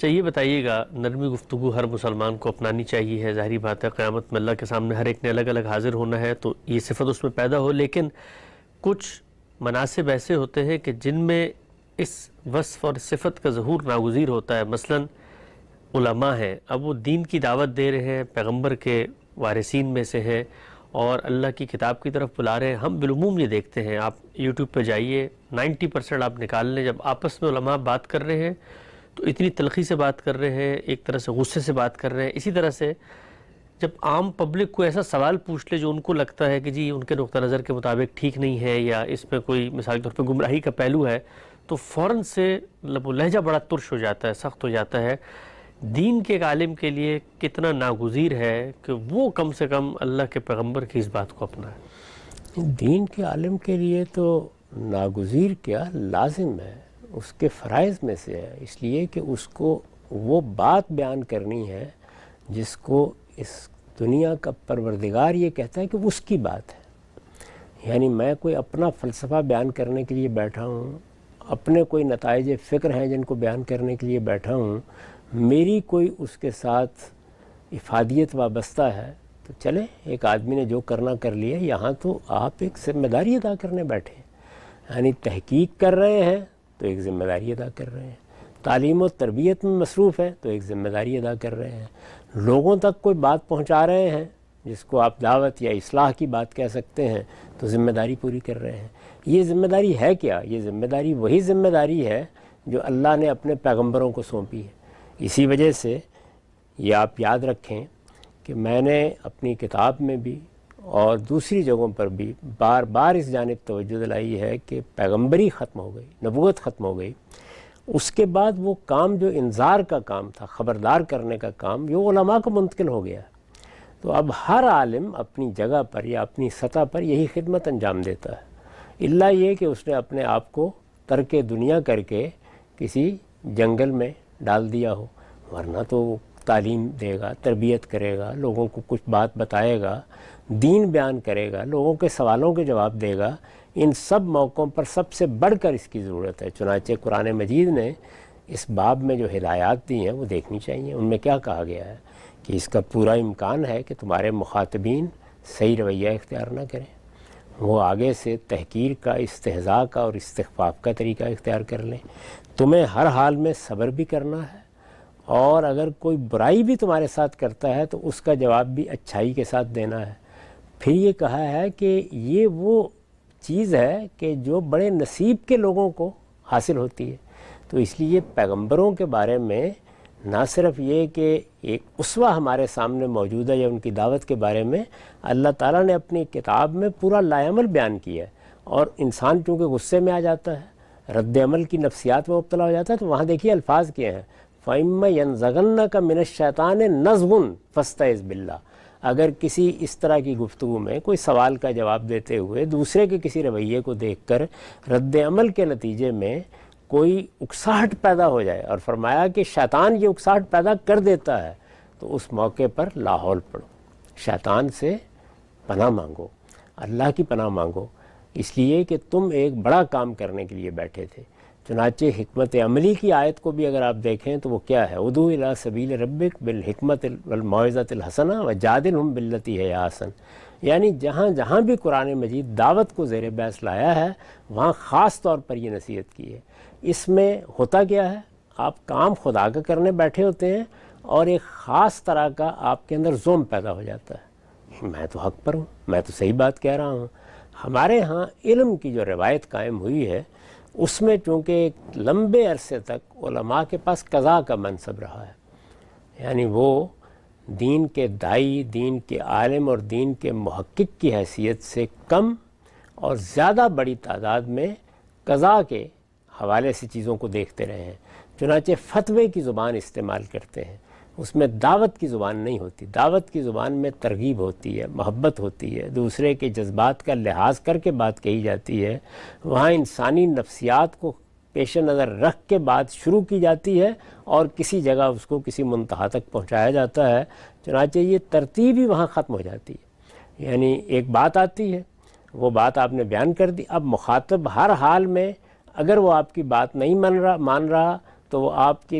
اچھا یہ بتائیے گا، نرمی گفتگو ہر مسلمان کو اپنانی چاہیے ہے، ظاہری بات ہے قیامت میں اللہ کے سامنے ہر ایک نے الگ الگ حاضر ہونا ہے تو یہ صفت اس میں پیدا ہو، لیکن کچھ مناسب ایسے ہوتے ہیں کہ جن میں اس وصف اور صفت کا ظہور ناگزیر ہوتا ہے. مثلا علماء ہیں، اب وہ دین کی دعوت دے رہے ہیں، پیغمبر کے وارثین میں سے ہیں اور اللہ کی کتاب کی طرف بلا رہے ہیں. ہم بالعموم یہ دیکھتے ہیں، آپ یوٹیوب پہ جائیے 90% آپ نکال لیں، جب آپس میں علماء بات کر رہے ہیں تو اتنی تلخی سے بات کر رہے ہیں، ایک طرح سے غصے سے بات کر رہے ہیں. اسی طرح سے جب عام پبلک کو ایسا سوال پوچھ لے جو ان کو لگتا ہے کہ جی ان کے نقطہ نظر کے مطابق ٹھیک نہیں ہے یا اس میں کوئی مثال کے طور پہ گمراہی کا پہلو ہے، تو فوراً سے لہجہ بڑا ترش ہو جاتا ہے، سخت ہو جاتا ہے. دین کے ایک عالم کے لیے کتنا ناگزیر ہے کہ وہ کم سے کم اللہ کے پیغمبر کی اس بات کو اپنائے؟ دین کے عالم کے لیے تو ناگزیر کیا، لازم ہے، اس کے فرائض میں سے ہے، اس لیے کہ اس کو وہ بات بیان کرنی ہے جس کو اس دنیا کا پروردگار یہ کہتا ہے کہ اس کی بات ہے. یعنی میں کوئی اپنا فلسفہ بیان کرنے کے لیے بیٹھا ہوں، اپنے کوئی نتائج فکر ہیں جن کو بیان کرنے کے لیے بیٹھا ہوں، میری کوئی اس کے ساتھ افادیت وابستہ ہے تو چلے، ایک آدمی نے جو کرنا کر لیا. یہاں تو آپ ایک ذمہ داری ادا کرنے بیٹھے ہیں، یعنی تحقیق کر رہے ہیں تو ایک ذمہ داری ادا کر رہے ہیں، تعلیم و تربیت میں مصروف ہیں تو ایک ذمہ داری ادا کر رہے ہیں، لوگوں تک کوئی بات پہنچا رہے ہیں جس کو آپ دعوت یا اصلاح کی بات کہہ سکتے ہیں تو ذمہ داری پوری کر رہے ہیں. یہ ذمہ داری ہے کیا؟ یہ ذمہ داری وہی ذمہ داری ہے جو اللہ نے اپنے پیغمبروں کو سونپی ہے. اسی وجہ سے یہ آپ یاد رکھیں کہ میں نے اپنی کتاب میں بھی اور دوسری جگہوں پر بھی بار بار اس جانب توجہ دلائی ہے کہ پیغمبری ختم ہو گئی، نبوت ختم ہو گئی. اس کے بعد وہ کام جو انذار کا کام تھا، خبردار کرنے کا کام، یہ علماء کو منتقل ہو گیا. تو اب ہر عالم اپنی جگہ پر یا اپنی سطح پر یہی خدمت انجام دیتا ہے، الا یہ کہ اس نے اپنے آپ کو ترک دنیا کر کے کسی جنگل میں ڈال دیا ہو. ورنہ تو تعلیم دے گا، تربیت کرے گا، لوگوں کو کچھ بات بتائے گا، دین بیان کرے گا، لوگوں کے سوالوں کے جواب دے گا. ان سب موقعوں پر سب سے بڑھ کر اس کی ضرورت ہے. چنانچہ قرآن مجید نے اس باب میں جو ہدایات دی ہیں وہ دیکھنی چاہیے. ان میں کیا کہا گیا ہے کہ اس کا پورا امکان ہے کہ تمہارے مخاطبین صحیح رویہ اختیار نہ کریں، وہ آگے سے تحقیر کا، استہزاء کا اور استخفاف کا طریقہ اختیار کر لیں. تمہیں ہر حال میں صبر بھی کرنا ہے، اور اگر کوئی برائی بھی تمہارے ساتھ کرتا ہے تو اس کا جواب بھی اچھائی کے ساتھ دینا ہے. پھر یہ کہا ہے کہ یہ وہ چیز ہے کہ جو بڑے نصیب کے لوگوں کو حاصل ہوتی ہے. تو اس لیے پیغمبروں کے بارے میں نہ صرف یہ کہ ایک اسوہ ہمارے سامنے موجود ہے یا ان کی دعوت کے بارے میں اللہ تعالیٰ نے اپنی کتاب میں پورا لائے عمل بیان کیا ہے. اور انسان چونکہ غصے میں آ جاتا ہے، رد عمل کی نفسیات میں مبتلا ہو جاتا ہے، تو وہاں دیکھیے الفاظ کیا ہیں، فَإِمَّا يَنزَغَنَّكَ مِنَ الشَّيْطَانِ نَزْغٌ فَاسْتَعِذْ بِاللَّهِ. اگر کسی اس طرح کی گفتگو میں کوئی سوال کا جواب دیتے ہوئے دوسرے کے کسی رویے کو دیکھ کر رد عمل کے نتیجے میں کوئی اکساہٹ پیدا ہو جائے، اور فرمایا کہ شیطان یہ اکساہٹ پیدا کر دیتا ہے، تو اس موقع پر لاحول پڑھو، شیطان سے پناہ مانگو، اللہ کی پناہ مانگو، اس لیے کہ تم ایک بڑا کام کرنے کے لیے بیٹھے تھے. چنانچہ حکمت عملی کی آیت کو بھی اگر آپ دیکھیں تو وہ کیا ہے، ادعو الی سبیل ربک بالحکمت والموعظۃ الحسنہ وجادلہم باللتی ہی احسن. یعنی جہاں جہاں بھی قرآن مجید دعوت کو زیر بحث لایا ہے وہاں خاص طور پر یہ نصیحت کی ہے. اس میں ہوتا کیا ہے، آپ کام خدا کا کرنے بیٹھے ہوتے ہیں اور ایک خاص طرح کا آپ کے اندر ظلم پیدا ہو جاتا ہے، میں تو حق پر ہوں، میں تو صحیح بات کہہ رہا ہوں. ہمارے ہاں علم کی جو روایت قائم ہوئی ہے اس میں چونکہ ایک لمبے عرصے تک علماء کے پاس قضاء کا منصب رہا ہے، یعنی وہ دین کے دائی، دین کے عالم اور دین کے محقق کی حیثیت سے کم اور زیادہ بڑی تعداد میں قضاء کے حوالے سے چیزوں کو دیکھتے رہے ہیں. چنانچہ فتوے کی زبان استعمال کرتے ہیں، اس میں دعوت کی زبان نہیں ہوتی. دعوت کی زبان میں ترغیب ہوتی ہے، محبت ہوتی ہے، دوسرے کے جذبات کا لحاظ کر کے بات کہی جاتی ہے. وہاں انسانی نفسیات کو پیش نظر رکھ کے بات شروع کی جاتی ہے اور کسی جگہ اس کو کسی منتہا تک پہنچایا جاتا ہے. چنانچہ یہ ترتیب ہی وہاں ختم ہو جاتی ہے. یعنی ایک بات آتی ہے، وہ بات آپ نے بیان کر دی، اب مخاطب ہر حال میں اگر وہ آپ کی بات نہیں مان رہا تو وہ آپ کی